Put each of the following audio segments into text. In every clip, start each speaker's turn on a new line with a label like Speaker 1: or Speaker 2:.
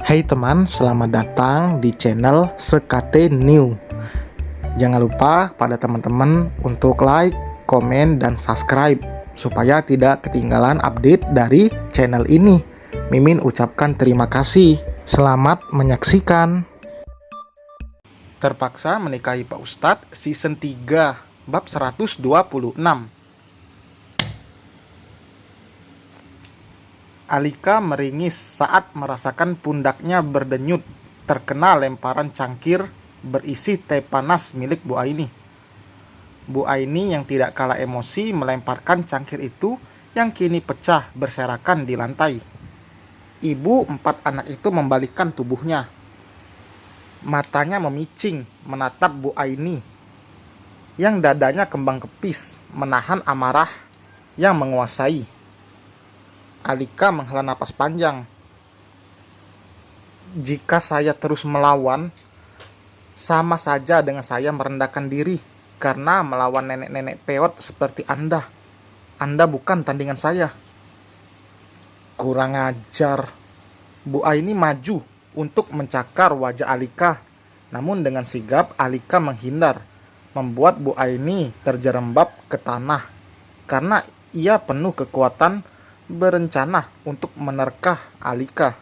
Speaker 1: Hai teman, selamat datang di channel Sekate New. Jangan lupa pada teman-teman untuk like, komen, dan subscribe supaya tidak ketinggalan update dari channel ini. Mimin ucapkan terima kasih. Selamat menyaksikan. Terpaksa menikahi Pak Ustadz season 3 bab 126. Alika meringis saat merasakan pundaknya berdenyut terkena lemparan cangkir berisi teh panas milik Bu Aini. Bu Aini yang tidak kalah emosi melemparkan cangkir itu yang kini pecah berserakan di lantai. Ibu 4 anak itu membalikkan tubuhnya. Matanya memicing menatap Bu Aini yang dadanya kembang kepis menahan amarah yang menguasai. Alika menghela napas panjang. Jika saya terus melawan, sama saja dengan saya merendahkan diri karena melawan nenek-nenek peot seperti Anda. Anda bukan tandingan saya. Kurang ajar. Bu Aini maju untuk mencakar wajah Alika. Namun dengan sigap Alika menghindar, membuat Bu Aini terjerembab ke tanah karena ia penuh kekuatan berencana untuk menerkah Alika.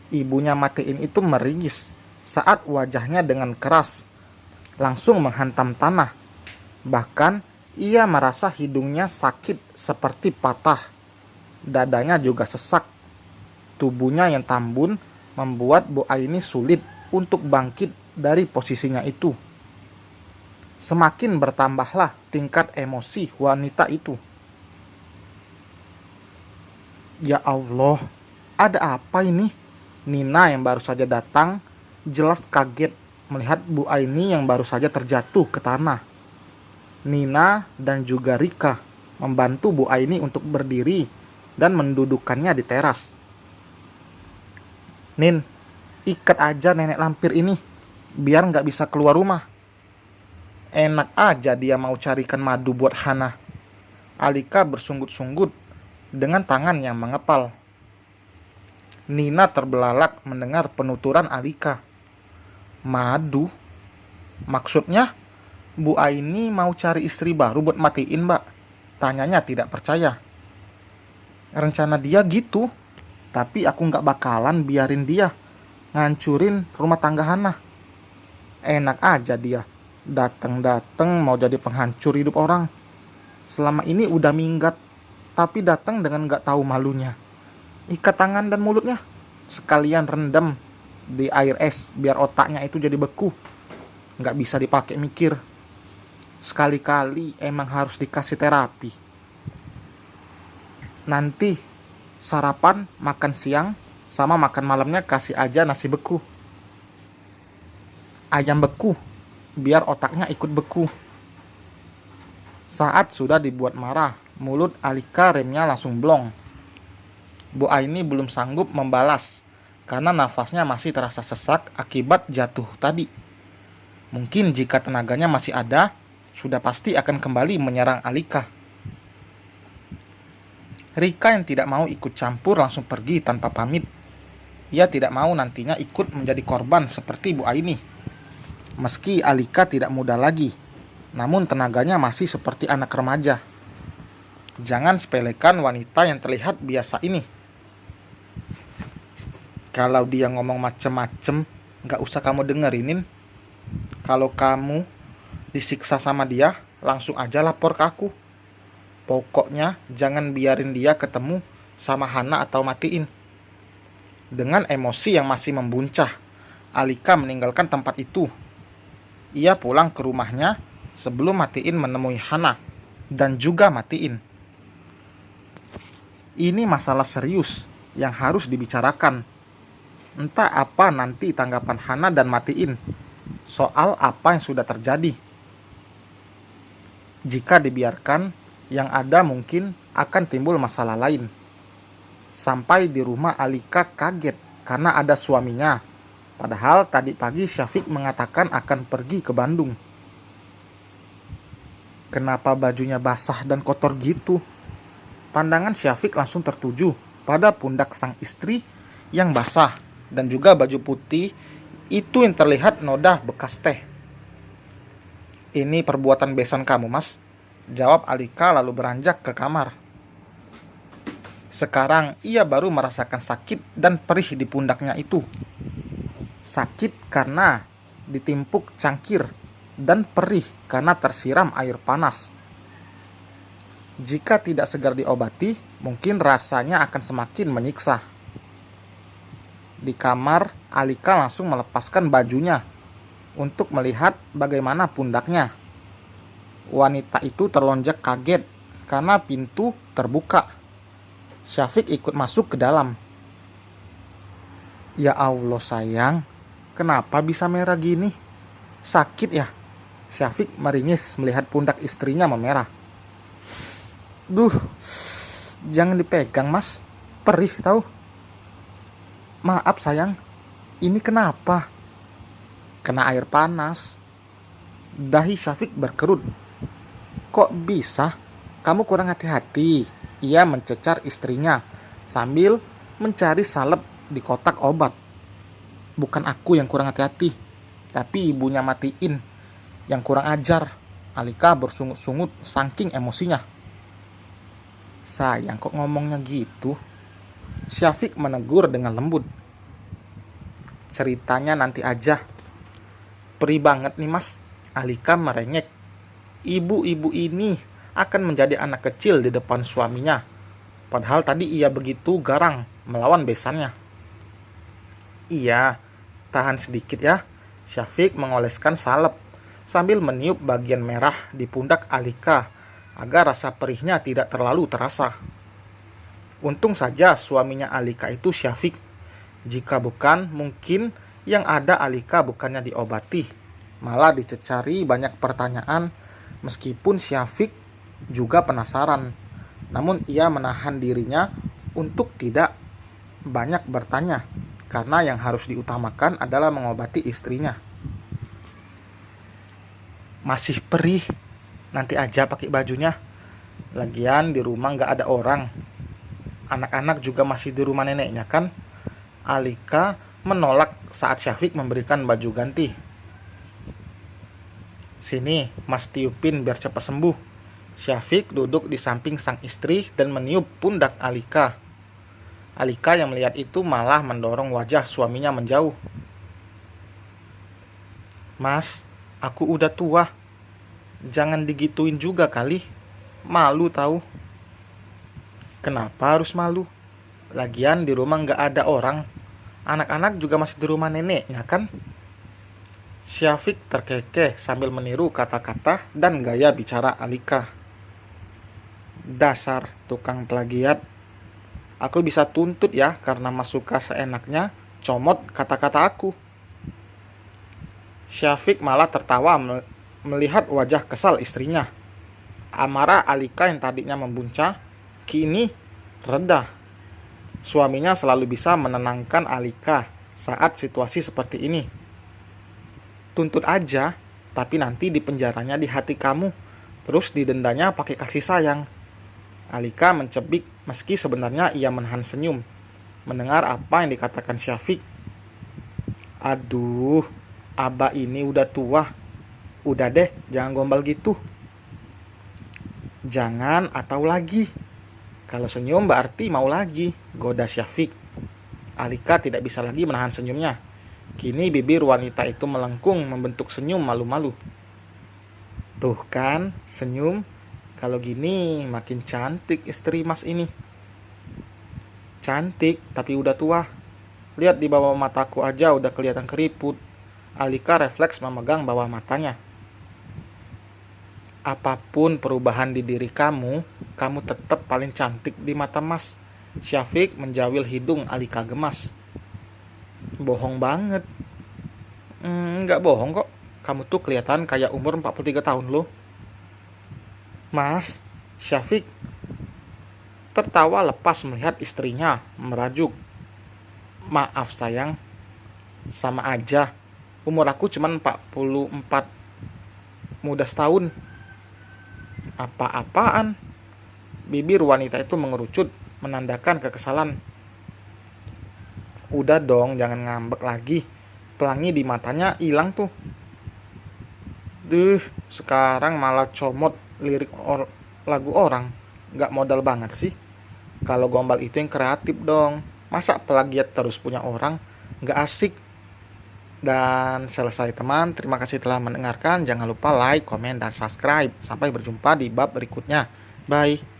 Speaker 1: Ibunya Matiin itu meringis saat wajahnya dengan keras langsung menghantam tanah. Bahkan ia merasa hidungnya sakit seperti patah. Dadanya juga sesak. Tubuhnya yang tambun membuat Bu Aini sulit untuk bangkit dari posisinya itu. Semakin bertambahlah tingkat emosi wanita itu. Ya Allah, ada apa ini? Nina yang baru saja datang jelas kaget melihat Bu Aini yang baru saja terjatuh ke tanah. Nina dan juga Rika membantu Bu Aini untuk berdiri dan mendudukkannya di teras. Nin, ikat aja nenek lampir ini biar nggak bisa keluar rumah. Enak aja dia mau carikan madu buat Hana. Alika bersunggut-sunggut dengan tangan yang mengepal. Nina terbelalak mendengar penuturan Alika. Madu? Maksudnya Bu Aini mau cari istri baru buat matiin, Mbak? Tanyanya tidak percaya. Rencana dia gitu, tapi aku nggak bakalan biarin dia ngancurin rumah tangga Hana. Enak aja dia, dateng-dateng mau jadi penghancur hidup orang. Selama ini udah minggat, tapi datang dengan gak tahu malunya. Ikat tangan dan mulutnya, sekalian rendam di air es biar otaknya itu jadi beku. Gak bisa dipakai mikir. Sekali-kali emang harus dikasih terapi. Nanti sarapan, makan siang, sama makan malamnya kasih aja nasi beku. Ayam beku, biar otaknya ikut beku. Saat sudah dibuat marah, mulut Alika remnya langsung blong. Bu Aini belum sanggup membalas karena nafasnya masih terasa sesak akibat jatuh tadi. Mungkin jika tenaganya masih ada, sudah pasti akan kembali menyerang Alika. Rika yang tidak mau ikut campur langsung pergi tanpa pamit. Ia tidak mau nantinya ikut menjadi korban seperti Bu Aini. Meski Alika tidak muda lagi, namun tenaganya masih seperti anak remaja. Jangan sepelekan wanita yang terlihat biasa ini. Kalau dia ngomong macem-macem, gak usah kamu dengerinin. Kalau kamu disiksa sama dia, langsung aja lapor ke aku. Pokoknya jangan biarin dia ketemu sama Hana atau matiin. Dengan emosi yang masih membuncah, Alika meninggalkan tempat itu. Ia pulang ke rumahnya sebelum Matiin menemui Hana dan juga Matiin. Ini masalah serius yang harus dibicarakan. Entah apa nanti tanggapan Hana dan Matiin soal apa yang sudah terjadi. Jika dibiarkan, yang ada mungkin akan timbul masalah lain. Sampai di rumah Alika kaget karena ada suaminya. Padahal tadi pagi Syafiq mengatakan akan pergi ke Bandung. Kenapa bajunya basah dan kotor gitu? Pandangan Syafiq langsung tertuju pada pundak sang istri yang basah dan juga baju putih itu yang terlihat noda bekas teh. Ini perbuatan besan kamu, Mas, jawab Alika lalu beranjak ke kamar. Sekarang ia baru merasakan sakit dan perih di pundaknya itu. Sakit karena ditimpuk cangkir dan perih karena tersiram air panas. Jika tidak segera diobati, mungkin rasanya akan semakin menyiksa. Di kamar, Alika langsung melepaskan bajunya untuk melihat bagaimana pundaknya. Wanita itu terlonjak kaget karena pintu terbuka. Syafiq ikut masuk ke dalam. Ya Allah sayang, kenapa bisa merah gini? Sakit ya? Syafiq meringis melihat pundak istrinya memerah. Duh, jangan dipegang mas, perih tahu. Maaf sayang, ini kenapa? Kena air panas. Dahi Syafiq berkerut. Kok bisa? Kamu kurang hati-hati. Ia mencecar istrinya sambil mencari salep di kotak obat. Bukan aku yang kurang hati-hati, tapi ibunya matiin yang kurang ajar. Alika bersungut-sungut saking emosinya. Sayang kok ngomongnya gitu? Syafiq menegur dengan lembut. Ceritanya nanti aja. Perih banget nih mas. Alika merengek. Ibu-ibu ini akan menjadi anak kecil di depan suaminya. Padahal tadi ia begitu garang melawan besannya. Iya, tahan sedikit ya. Syafiq mengoleskan salep sambil meniup bagian merah di pundak Alika agar rasa perihnya tidak terlalu terasa. Untung saja suaminya Alika itu Syafiq. Jika bukan, mungkin yang ada Alika bukannya diobati, malah dicecari banyak pertanyaan. Meskipun Syafiq juga penasaran, namun ia menahan dirinya untuk tidak banyak bertanya, karena yang harus diutamakan adalah mengobati istrinya. Masih perih, nanti aja pakai bajunya. Lagian di rumah nggak ada orang. Anak-anak juga masih di rumah neneknya kan? Alika menolak saat Syafiq memberikan baju ganti. Sini, mas tiupin biar cepat sembuh. Syafiq duduk di samping sang istri dan meniup pundak Alika. Alika yang melihat itu malah mendorong wajah suaminya menjauh. Mas, aku udah tua. Jangan digituin juga kali. Malu tahu. Kenapa harus malu? Lagian di rumah nggak ada orang. Anak-anak juga masih di rumah neneknya kan? Syafiq terkekeh sambil meniru kata-kata dan gaya bicara Alika. Dasar tukang plagiat. Aku bisa tuntut ya karena mas suka seenaknya comot kata-kata aku. Syafiq malah tertawa melihat wajah kesal istrinya. Amarah Alika yang tadinya membuncah, kini reda. Suaminya selalu bisa menenangkan Alika saat situasi seperti ini. Tuntut aja, tapi nanti dipenjaranya di hati kamu, terus didendanya pakai kasih sayang. Alika mencebik meski sebenarnya ia menahan senyum mendengar apa yang dikatakan Syafiq. Aduh, abah ini udah tua. Udah deh, jangan gombal gitu. Jangan atau lagi. Kalau senyum berarti mau lagi, goda Syafiq. Alika tidak bisa lagi menahan senyumnya. Kini bibir wanita itu melengkung membentuk senyum malu-malu. Tuh kan, senyum. Kalau gini makin cantik istri mas ini. Cantik, tapi udah tua. Lihat di bawah mataku aja udah kelihatan keriput. Alika refleks memegang bawah matanya. Apapun perubahan di diri kamu, kamu tetap paling cantik di mata mas. Syafiq menjawil hidung Alika gemas. Bohong banget. Nggak bohong kok. Kamu tuh kelihatan kayak umur 43 tahun loh. Mas, Syafiq tertawa lepas melihat istrinya merajuk. Maaf sayang, sama aja. Umur aku cuma 44, muda setahun. Apa-apaan? Bibir wanita itu mengerucut, menandakan kekesalan. Udah dong, jangan ngambek lagi. Pelangi di matanya hilang tuh. Duh, sekarang malah comot lirik lagu orang. Nggak modal banget sih. Kalau gombal itu yang kreatif dong. Masa plagiat terus punya orang? Nggak asik. Dan selesai teman, terima kasih telah mendengarkan. Jangan lupa like, komen, dan subscribe. Sampai berjumpa di bab berikutnya. Bye.